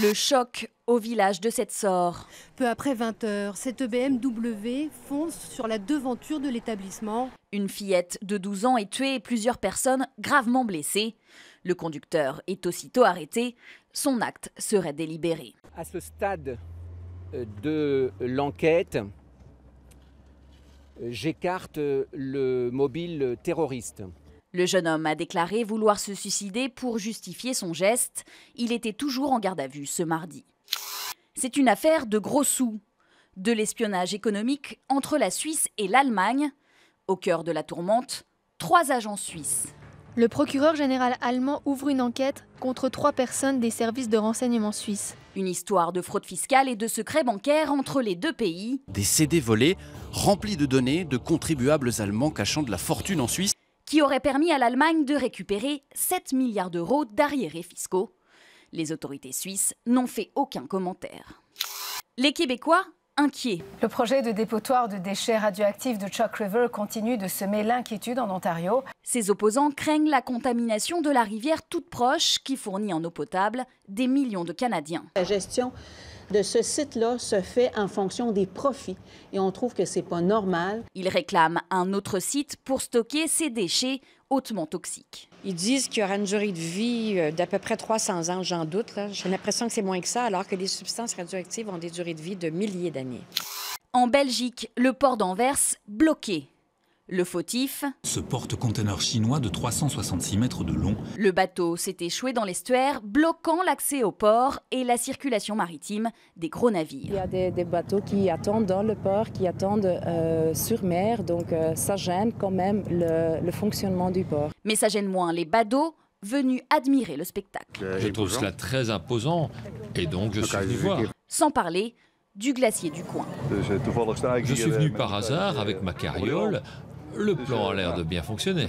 Le choc au village de Sept-Sors. Peu après 20 h, cette BMW fonce sur la devanture de l'établissement. Une fillette de 12 ans est tuée et plusieurs personnes gravement blessées. Le conducteur est aussitôt arrêté. Son acte serait délibéré. À ce stade de l'enquête, j'écarte le mobile terroriste. Le jeune homme a déclaré vouloir se suicider pour justifier son geste. Il était toujours en garde à vue ce mardi. C'est une affaire de gros sous. De l'espionnage économique entre la Suisse et l'Allemagne. Au cœur de la tourmente, 3 agents suisses. Le procureur général allemand ouvre une enquête contre 3 personnes des services de renseignement suisses. Une histoire de fraude fiscale et de secrets bancaires entre les deux pays. Des CD volés, remplis de données de contribuables allemands cachant de la fortune en Suisse. Qui aurait permis à l'Allemagne de récupérer 7 milliards d'euros d'arriérés fiscaux. Les autorités suisses n'ont fait aucun commentaire. Les Québécois inquiets. Le projet de dépotoir de déchets radioactifs de Chalk River continue de semer l'inquiétude en Ontario. Ses opposants craignent la contamination de la rivière toute proche qui fournit en eau potable des millions de Canadiens. La gestion de ce site-là se fait en fonction des profits et on trouve que c'est pas normal. Ils réclament un autre site pour stocker ces déchets hautement toxiques. Ils disent qu'il y aura une durée de vie d'à peu près 300 ans, j'en doute. J'ai l'impression que c'est moins que ça, alors que les substances radioactives ont des durées de vie de milliers d'années. En Belgique, le port d'Anvers bloqué. Le fautif, ce porte-container chinois de 366 mètres de long. Le bateau s'est échoué dans l'estuaire, bloquant l'accès au port et la circulation maritime des gros navires. Il y a des bateaux qui attendent dans le port, qui attendent sur mer, donc ça gêne quand même le fonctionnement du port. Mais ça gêne moins les badauds venus admirer le spectacle. Je trouve cela très imposant et donc je suis venu voir. Sans parler du glacier du coin. Je suis venu par hasard avec ma carriole. Le plan a l'air de bien fonctionner.